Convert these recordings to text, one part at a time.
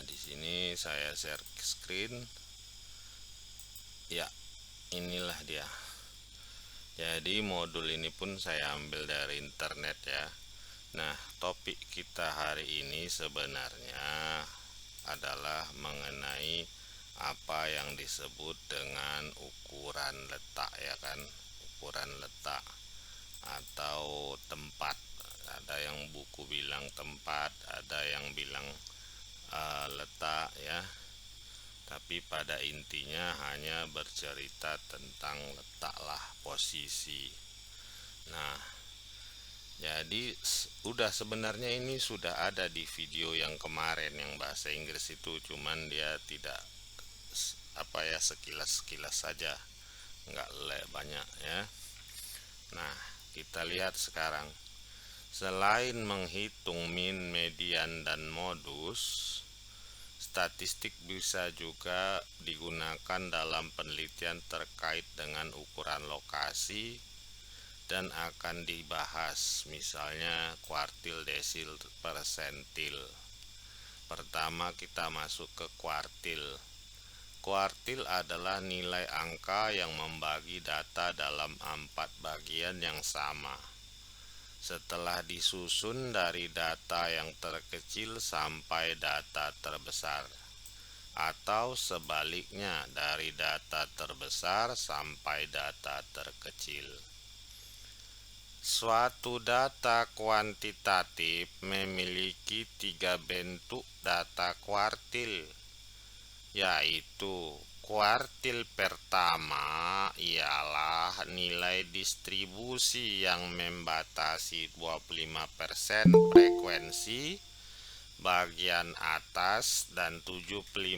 di sini saya share screen. Ya, inilah dia. Jadi modul ini pun saya ambil dari internet ya. Nah, topik kita hari ini sebenarnya adalah mengenai apa yang disebut dengan ukuran letak ya kan. Ukuran letak atau tempat. Ada yang buku bilang tempat, ada yang bilang letak ya. Tapi pada intinya hanya bercerita tentang letaklah, posisi. Nah, jadi sebenarnya ini sudah ada di video yang kemarin yang bahasa Inggris itu, cuman dia tidak sekilas-sekilas saja, nggak banyak ya. Nah, kita lihat sekarang. Selain menghitung min, median, dan modus, statistik bisa juga digunakan dalam penelitian terkait dengan ukuran lokasi dan akan dibahas, misalnya kuartil, desil, persentil. Pertama kita masuk ke kuartil. Kuartil adalah nilai angka yang membagi data dalam 4 bagian yang sama. Setelah disusun dari data yang terkecil sampai data terbesar, atau sebaliknya dari data terbesar sampai data terkecil. Suatu data kuantitatif memiliki 3 bentuk data kuartil, yaitu kuartil pertama ialah nilai distribusi yang membatasi 25% frekuensi bagian atas dan 75%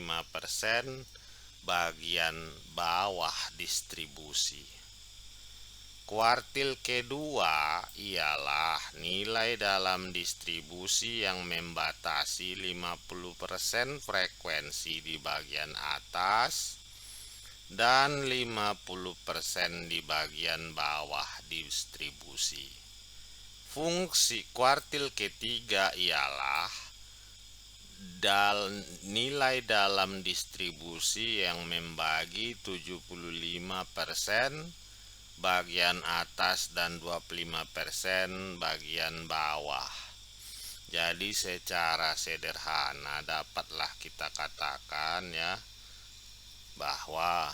bagian bawah distribusi. Kuartil kedua ialah nilai dalam distribusi yang membatasi 50% frekuensi di bagian atas dan 50% di bagian bawah distribusi. Fungsi kuartil ketiga ialah nilai dalam distribusi yang membagi 75% bagian atas dan 25% bagian bawah. Jadi secara sederhana dapatlah kita katakan ya bahwa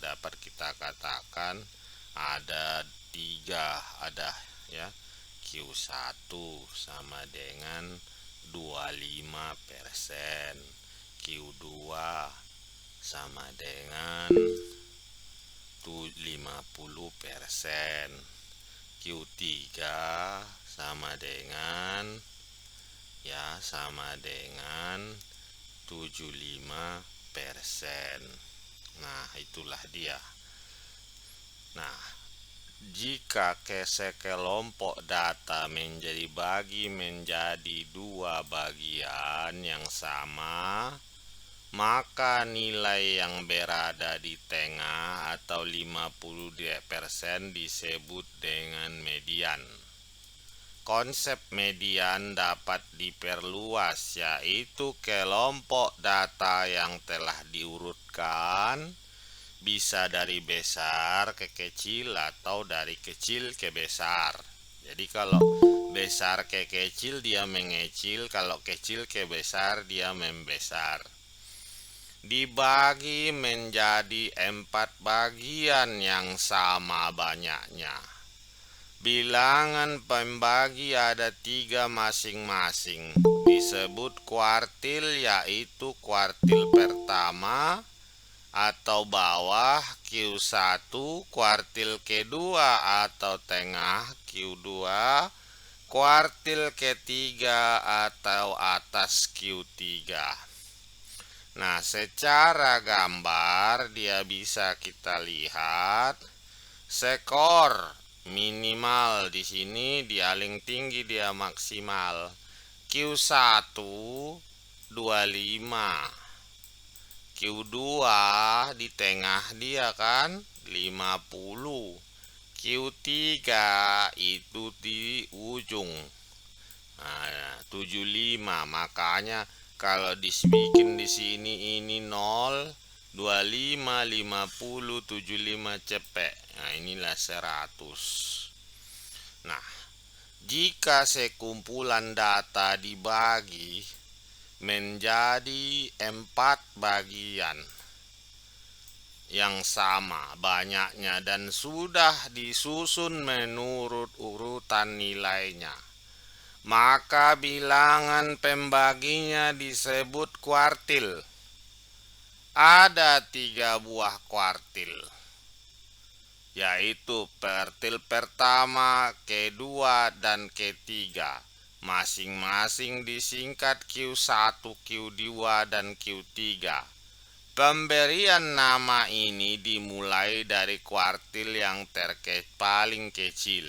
dapat kita katakan ada 3, ada ya, Q1 sama dengan 25%, Q2 sama dengan 50%, Q3 sama dengan 75%. Nah, itulah dia. Nah, jika sekelompok data dibagi menjadi 2 bagian yang sama, maka nilai yang berada di tengah atau 50% disebut dengan median. Konsep median dapat diperluas, yaitu kelompok data yang telah diurutkan bisa dari besar ke kecil atau dari kecil ke besar. Jadi kalau besar ke kecil dia mengecil, kalau kecil ke besar dia membesar. Dibagi menjadi 4 bagian yang sama banyaknya. Bilangan pembagi ada 3 masing-masing. Disebut kuartil, yaitu kuartil pertama atau bawah Q1, kuartil kedua atau tengah Q2, kuartil ketiga atau atas Q3. Nah, secara gambar dia bisa kita lihat skor minimal di sini, dia paling tinggi dia maksimal. Q1 25, Q2 di tengah dia kan 50, Q3 itu di ujung. Nah, 75. Makanya kalau dibikin di sini ini 0, 25, 50, 75 cepek. Nah, inilah 100. Nah, jika sekumpulan data dibagi menjadi 4 bagian yang sama banyaknya dan sudah disusun menurut urutan nilainya, maka bilangan pembaginya disebut kuartil. Ada 3 buah kuartil, yaitu kuartil pertama, kedua, dan ketiga. Masing-masing disingkat Q1, Q2, dan Q3. Pemberian nama ini dimulai dari kuartil yang paling kecil.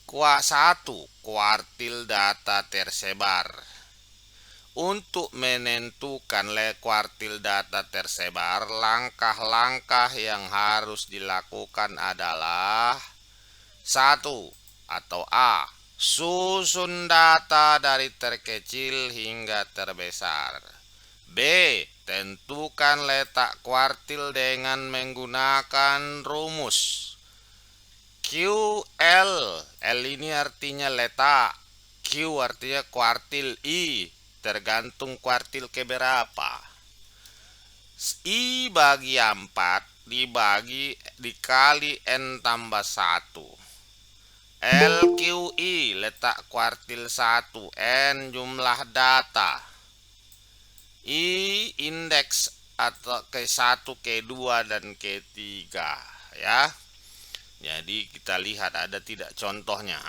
Q1, kuartil data tersebar. Untuk menentukan kuartil data tersebar, langkah-langkah yang harus dilakukan adalah 1. Atau A. Susun data dari terkecil hingga terbesar. B. Tentukan letak kuartil dengan menggunakan rumus QL. L ini artinya letak, Q artinya kuartil, I tergantung kuartil keberapa. I bagi 4 dikali N tambah 1. LQI letak kuartil 1, N jumlah data, I indeks atau K1, K2, dan K3 ya. Jadi kita lihat ada tidak contohnya.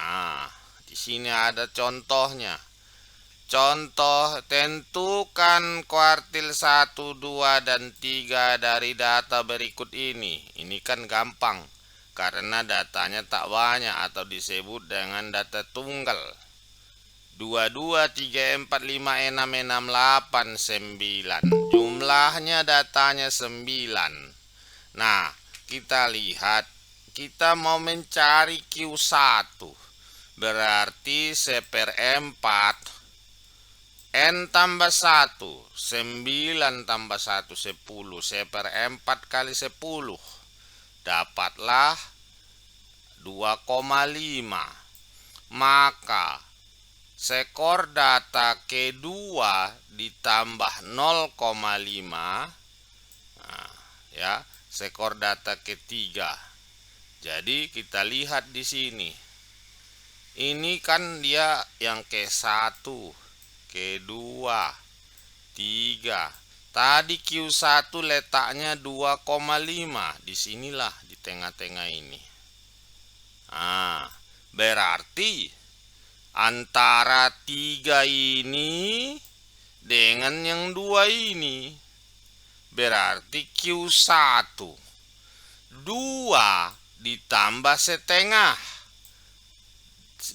Di sini ada contohnya. Contoh, tentukan kuartil 1, 2, dan 3 dari data berikut ini. Ini kan gampang karena datanya tak banyak atau disebut dengan data tunggal. 2, 2, 3, 4, 5, 6, 6, 8, 9. Jumlahnya datanya 9. Nah, kita lihat. Kita mau mencari Q1. Berarti 1/4 N tambah 1, 9 tambah 1, 10. 1/4 kali 10. Dapatlah 2,5. Maka skor data kedua ditambah 0,5. Nah, ya, skor data ketiga. Jadi kita lihat di sini. Ini kan dia yang K1, K2, 3. Tadi Q1 letaknya 2,5. Disinilah di tengah-tengah ini. Berarti antara 3 ini dengan yang 2 ini. Berarti Q1 2 ditambah setengah.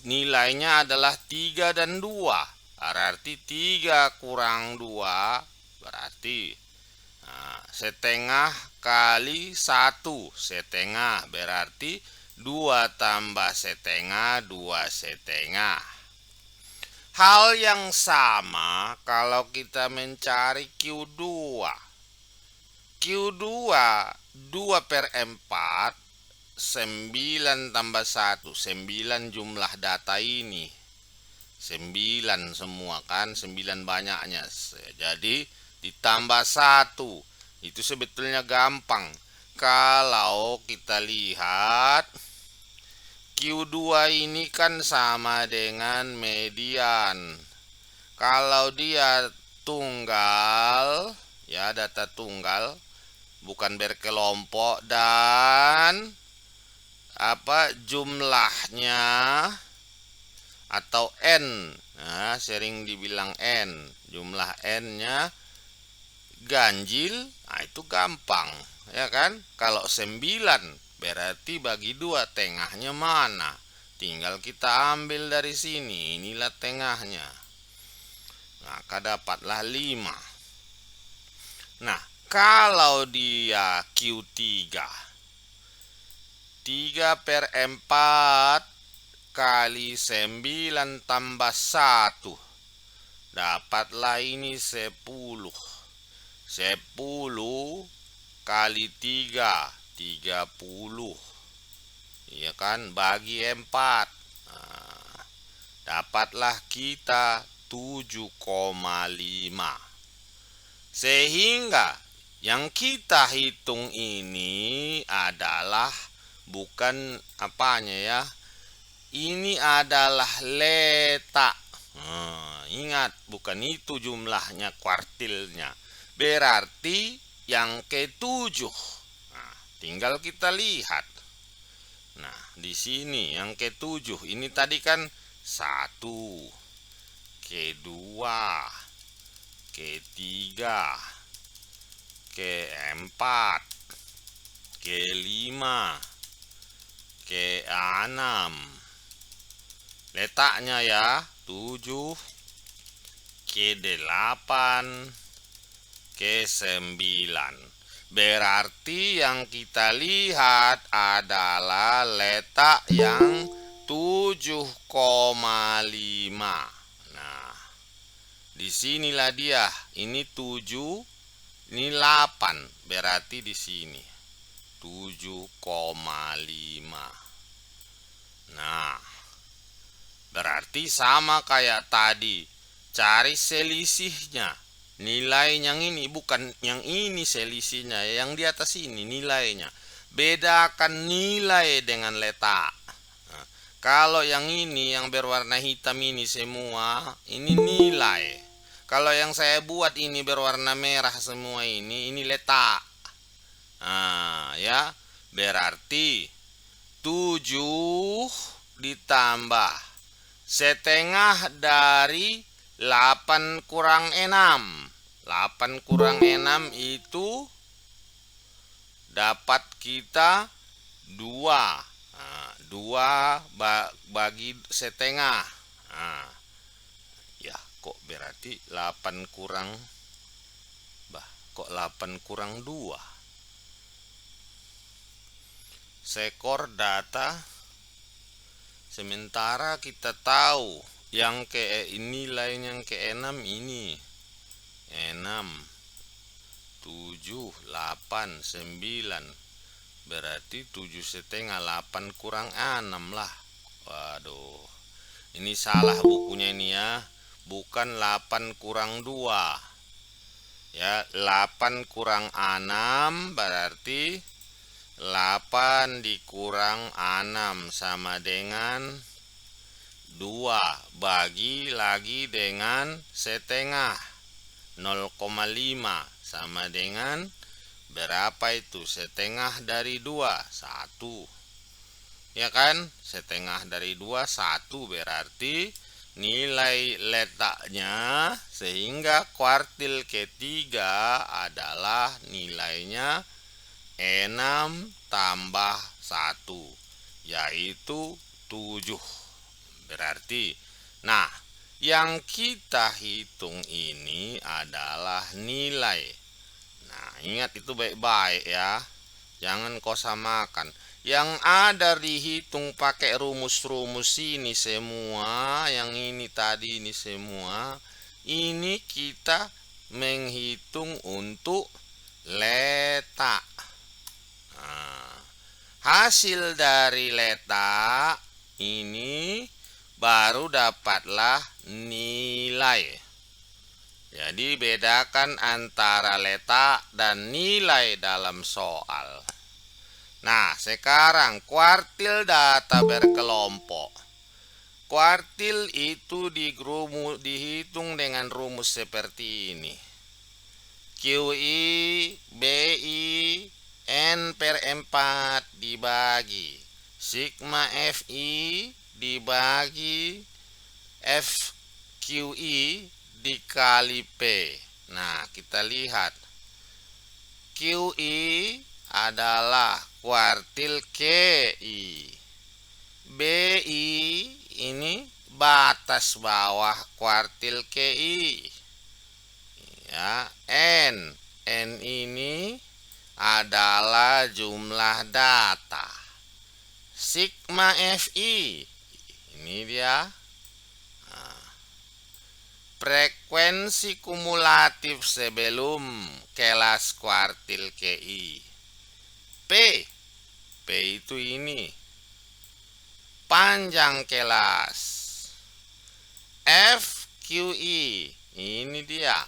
Nilainya adalah 3 dan 2. Berarti 3 kurang 2 berarti setengah kali 1. Setengah berarti 2 tambah setengah, 2 setengah. Hal yang sama kalau kita mencari Q2. Q2 2/4, 9 tambah 1. 9 jumlah data ini. 9 semua kan, 9 banyaknya. Jadi ditambah 1. Itu sebetulnya gampang. Kalau kita lihat Q2 ini kan sama dengan median. Kalau dia tunggal, ya data tunggal, bukan berkelompok, dan jumlahnya atau N, sering dibilang N, jumlah N-nya ganjil, itu gampang, ya kan? Kalau 9 berarti bagi 2 tengahnya mana? Tinggal kita ambil dari sini, inilah tengahnya. Maka dapatlah 5. Nah, kalau dia Q3 3/4 kali 9 tambah 1. Dapatlah ini 10. 10 kali 3, 30. Iya kan, bagi 4. Nah, dapatlah kita 7,5. Sehingga yang kita hitung ini adalah bukan apanya ya. Ini adalah letak. Nah, ingat, bukan itu jumlahnya kuartilnya. Berarti yang ketujuh. Nah, tinggal kita lihat. Nah, di sini yang ketujuh ini tadi kan 1, kedua, ketiga, keempat, kelima, keenam. Letaknya ya 7, ke-8, ke-9. Berarti yang kita lihat adalah letak yang 7,5. Nah, disinilah dia. Ini 7, ini 8. Berarti di sini 7,5. Nah, berarti sama kayak tadi. Cari selisihnya. Nilai yang ini, bukan yang ini selisihnya. Yang di atas ini nilainya. Bedakan nilai dengan letak. Nah, kalau yang ini yang berwarna hitam ini semua, ini nilai. Kalau yang saya buat ini berwarna merah semua ini letak. Nah, ya. Berarti 7 ditambah setengah dari 8 kurang 6. 8 kurang 6 itu dapat kita 2. Nah, 2 bagi setengah. Nah, ya kok berarti 8 kurang kok 8 kurang 2. Skor data. Sementara kita tahu yang nilai yang ke-6 ini 6, 7, 8, 9. Berarti 7,5. 8 kurang 6 lah. Waduh, ini salah bukunya ini ya. Bukan 8 kurang 2 ya. 8 kurang 6 berarti 8 dikurang 6 sama dengan 2 bagi lagi dengan setengah. 0,5 sama dengan berapa itu? Setengah dari 2, 1. Ya kan? Setengah dari 2, 1. Berarti nilai letaknya sehingga kuartil ketiga adalah nilainya 6 tambah 1, yaitu 7. Berarti, nah, yang kita hitung ini adalah nilai. Nah, ingat itu baik-baik ya. Jangan kau samakan. Yang ada dihitung pakai rumus-rumus ini semua, yang ini tadi ini semua, ini kita menghitung untuk letak. Nah, hasil dari letak ini baru dapatlah nilai. Jadi bedakan antara letak dan nilai dalam soal. Nah, sekarang kuartil data berkelompok. Kuartil itu dihitung dengan rumus seperti ini. QI BI N per 4 dibagi sigma FI dibagi FQI dikali P. Nah, kita lihat QI adalah kuartil KI. BI ini batas bawah kuartil KI. Ya, N ini adalah jumlah data. Sigma FI Ini dia. Nah, frekuensi kumulatif sebelum kelas kuartil KI. P. P itu ini. Panjang kelas. FQI. Ini dia.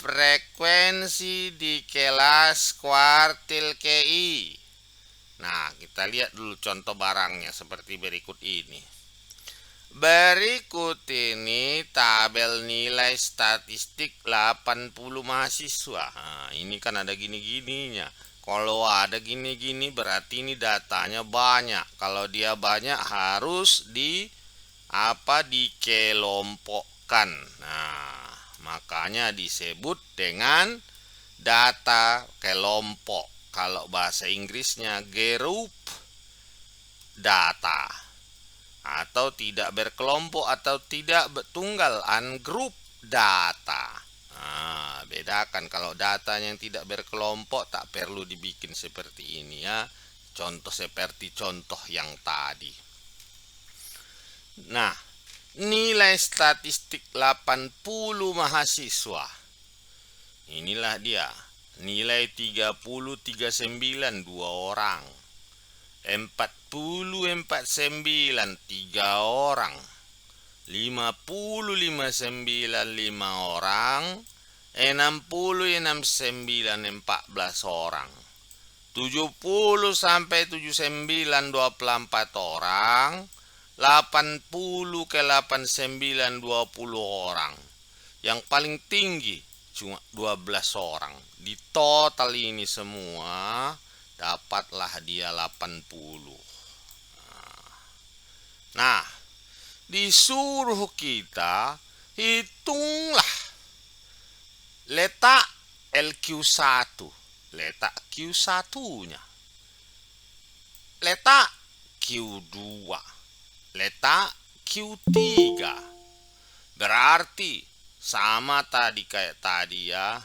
Frekuensi di kelas kuartil KI. Nah, kita lihat dulu contoh barangnya seperti berikut ini. Berikut ini tabel nilai statistik 80 mahasiswa. Nah, ini kan ada gini-gininya. Kalau ada gini-gini berarti ini datanya banyak. Kalau dia banyak harus dikelompokkan. Nah, makanya disebut dengan data kelompok. Kalau bahasa Inggrisnya group data, atau tidak berkelompok atau tidak tunggal, ungroup data. Nah, bedakan. Kalau datanya yang tidak berkelompok tak perlu dibikin seperti ini ya. Contoh seperti contoh yang tadi. Nah, nilai statistik 80 mahasiswa. Inilah dia. Nilai 30-39 2 orang. 40-49 3 orang. 50-59 5 orang. 60-69 14 orang. 70-79 24 orang. 80-89 20 orang. Yang paling tinggi cuma 12 orang. Di total ini semua dapatlah dia 80. Nah, disuruh kita hitunglah letak LQ1, letak Q1-nya, letak Q2, letak Q3. Berarti sama tadi kayak tadi ya.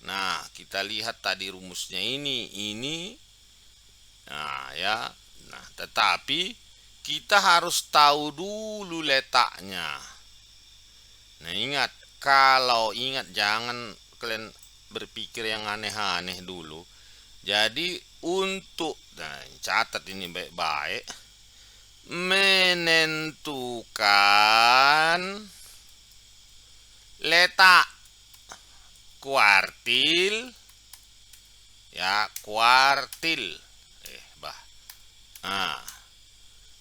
Nah, kita lihat tadi rumusnya ini. Nah, ya. Nah, tetapi kita harus tahu dulu letaknya. Nah, ingat, kalau ingat jangan kalian berpikir yang aneh-aneh dulu. Jadi untuk catat ini baik-baik, menentukan letak kuartil ya, kuartil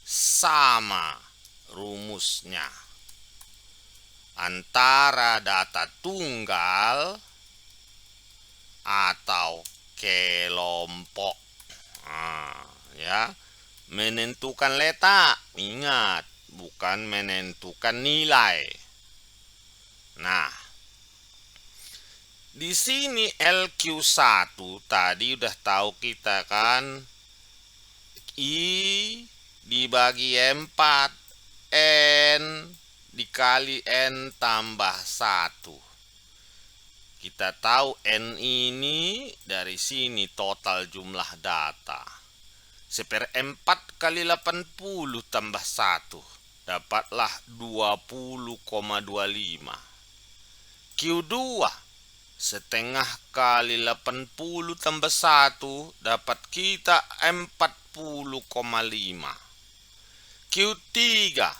sama rumusnya antara data tunggal atau kelompok. Ya, menentukan letak, ingat, bukan menentukan nilai. Nah, di sini LQ1 tadi udah tahu kita kan, I dibagi 4, N dikali N tambah 1. Kita tahu N ini dari sini total jumlah data. 1/4 kali 80 tambah 1. Dapatlah 20,25. Q2 setengah kali 80 tambah 1 dapat kita 40,5. Q3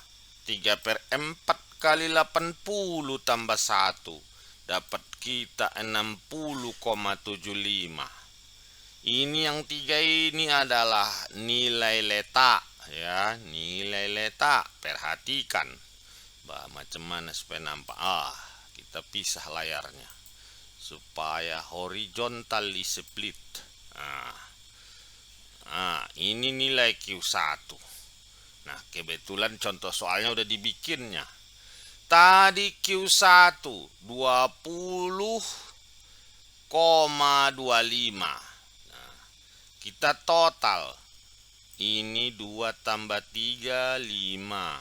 3/4 kali 80 tambah 1 dapat kita 60,75. Ini yang 3 ini adalah nilai letak ya, nilai letak. Perhatikan macam mana supaya nampak. Kita pisah layarnya supaya horizontally split. Ini nilai Q1. Nah, kebetulan contoh soalnya udah dibikinnya. Tadi Q1 20,25. Nah, kita total. Ini 2 tambah 3 5.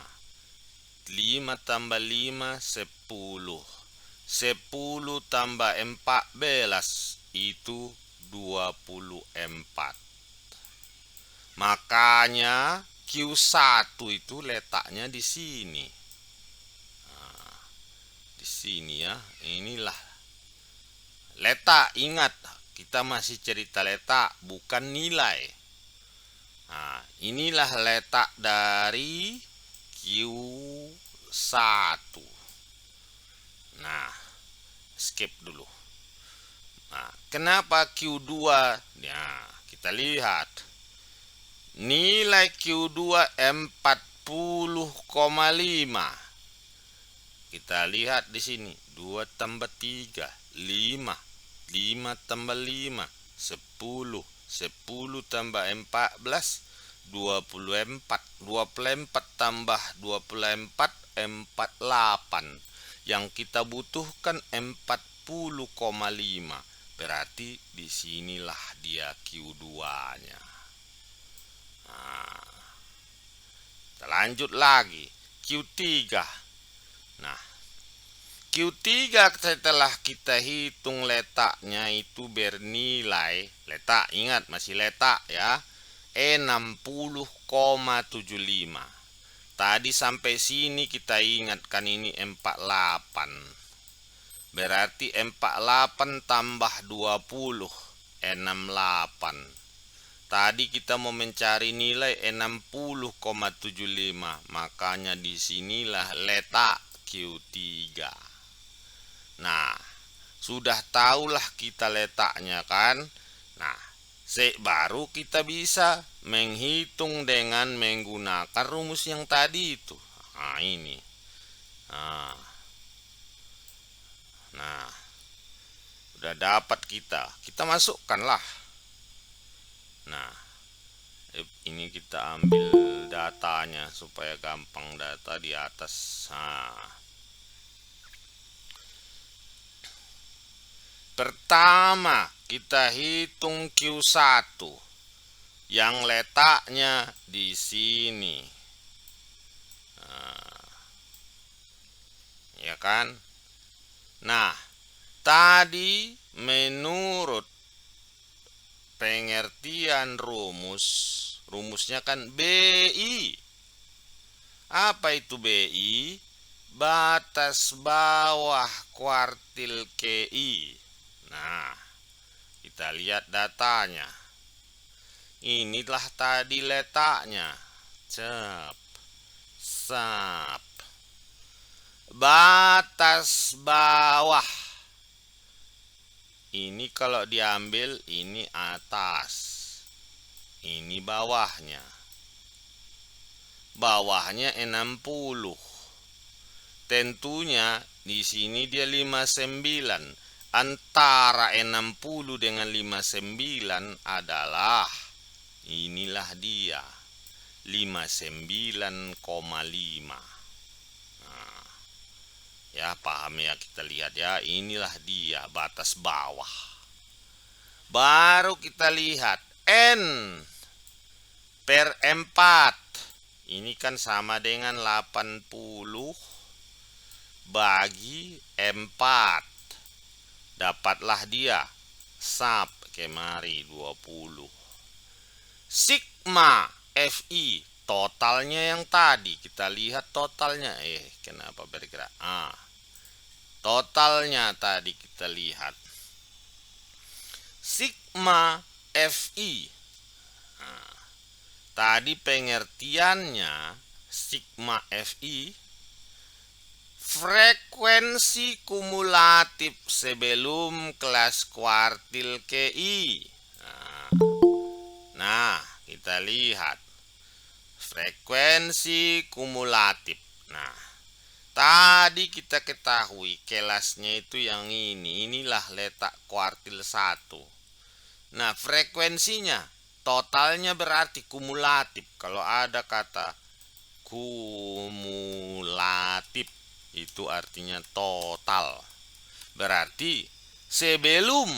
5 tambah 5 10. 10 tambah 14 itu 24. Makanya Q1 itu letaknya di sini. Nah, di sini ya. Inilah letak. Ingat, kita masih cerita letak, bukan nilai. Nah, inilah letak dari Q1. Nah, skip dulu. Nah, kenapa Q2? Nah, kita lihat. Nilai Q2 40,5. Kita lihat di sini. 2 tambah 3, 5. 5 tambah 5, 10. 10 tambah 14, 24. 24 tambah 24, 48. Yang kita butuhkan 40,5. Berarti disinilah dia Q2-nya. Nah, kita lanjut lagi. Q3. Nah, Q3 setelah kita hitung letaknya itu bernilai, letak, ingat masih letak ya, 60,75. Tadi sampai sini kita ingatkan ini 48. Berarti 48 tambah 20, 68. Tadi kita mau mencari nilai 60,75, makanya disinilah letak Q3. Nah, sudah tahulah kita letaknya kan. Nah, baru kita bisa menghitung dengan menggunakan rumus yang tadi itu. Nah, ini. Nah, udah dapat kita masukkanlah. Nah, ini kita ambil datanya supaya gampang, data di atas. Nah, pertama kita hitung Q1 yang letaknya di sini. Nah, ya kan? Nah, tadi menurut pengertian rumusnya kan BI. Apa itu BI? Batas bawah kuartil KI. Nah, kita lihat datanya. Inilah tadi letaknya. Cep. Sap. Batas bawah. Ini kalau diambil, ini atas. Ini bawahnya. Bawahnya 60. Tentunya di sini dia 59. Antara 60 dengan 59 adalah, inilah dia, 59,5. Nah, ya paham ya, kita lihat ya, inilah dia batas bawah. Baru kita lihat N per 4. Ini kan sama dengan 80 bagi 4. Dapatlah dia sub kemari 20. Sigma Fi totalnya yang tadi kita lihat totalnya. Kenapa bergerak? Totalnya tadi kita lihat. Sigma Fi. Tadi pengertiannya sigma Fi frekuensi kumulatif sebelum kelas kuartil KI. Nah, kita lihat frekuensi kumulatif. Nah, tadi kita ketahui kelasnya itu yang ini. Inilah letak kuartil 1. Nah, frekuensinya totalnya berarti kumulatif. Kalau ada kata kumulatif itu artinya total. Berarti sebelum,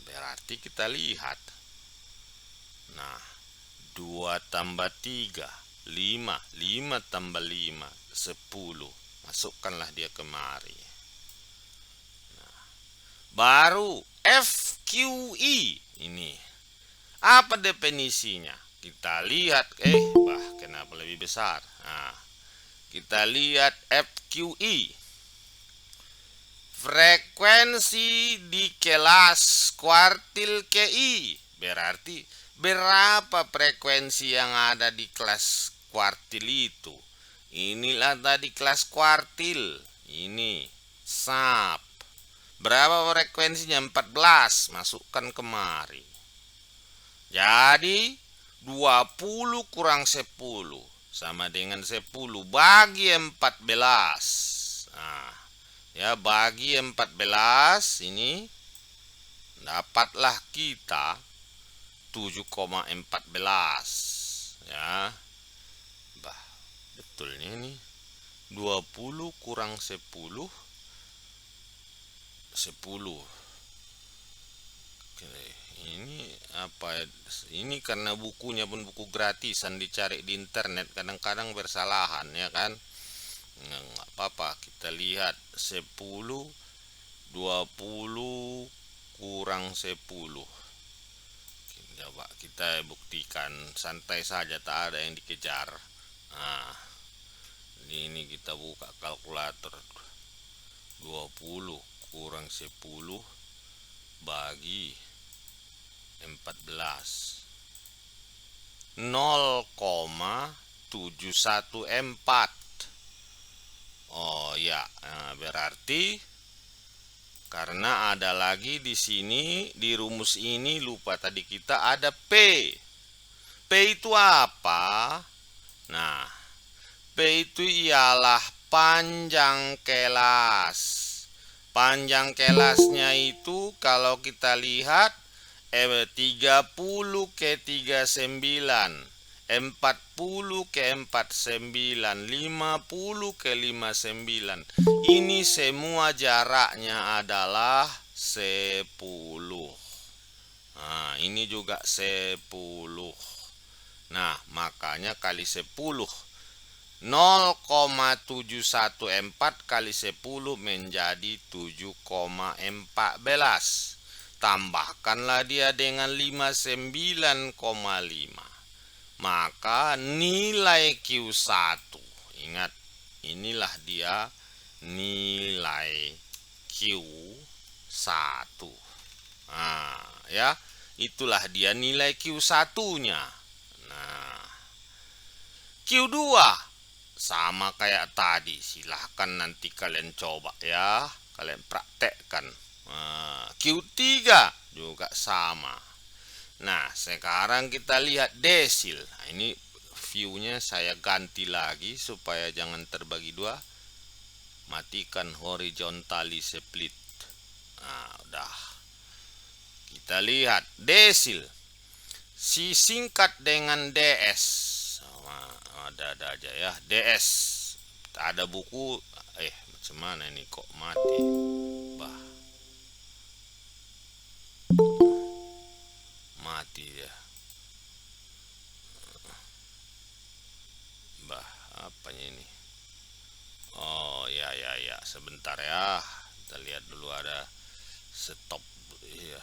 berarti kita lihat. Nah, 2 tambah 3, 5. 5 tambah 5, 10. Masukkanlah dia kemari. Nah, baru FQI ini. Apa definisinya? Kita lihat, kenapa lebih besar? Nah, kita lihat FQI, frekuensi di kelas kuartil QI. Berarti berapa frekuensi yang ada di kelas kuartil itu? Inilah tadi kelas kuartil. Ini SAP. Berapa frekuensinya? 14. Masukkan kemari. Jadi 20 kurang 10 sama dengan 10 bagi 14. Nah, ya, bagi 14 ini dapatlah kita 7,14. Ya. Bah, betulnya ini 20 kurang 10 10. Oke, ini apa ya? Ini karena bukunya pun buku gratisan, dicari di internet kadang-kadang bersalahan ya kan. Nggak apa-apa, kita lihat 10 20 kurang 10. Coba kita buktikan, santai saja, tak ada yang dikejar. Nah, ini kita buka kalkulator. 20 kurang 10 bagi 14, 0,714. Oh ya, nah, berarti karena ada lagi di sini di rumus ini, lupa tadi kita ada P. P itu apa? Nah, P itu ialah panjang kelas. Panjang kelasnya itu kalau kita lihat 30 ke 39, 40 ke 49, 50 ke 59. Ini semua jaraknya adalah 10. Nah, ini juga 10. Nah, makanya kali 10. 0,714 kali 10 menjadi 7,14. Tambahkanlah dia dengan 59,5. Maka nilai Q1. Ingat, inilah dia nilai Q1. Nah, ya, itulah dia nilai Q1-nya. Nah, Q2 sama kayak tadi, silahkan nanti kalian coba ya, kalian praktekkan. Nah, Q3 juga sama. Nah, sekarang kita lihat desil. Nah, ini viewnya saya ganti lagi supaya jangan terbagi dua. Matikan horizontally split. Nah, udah. Kita lihat desil. Si singkat dengan DS. Ada aja ya, DS. Tak ada buku. Macam mana ini kok mati? Bah, mati dia. Bah, apanya ini? Oh ya, sebentar ya. Kita lihat dulu, ada stop. Iya.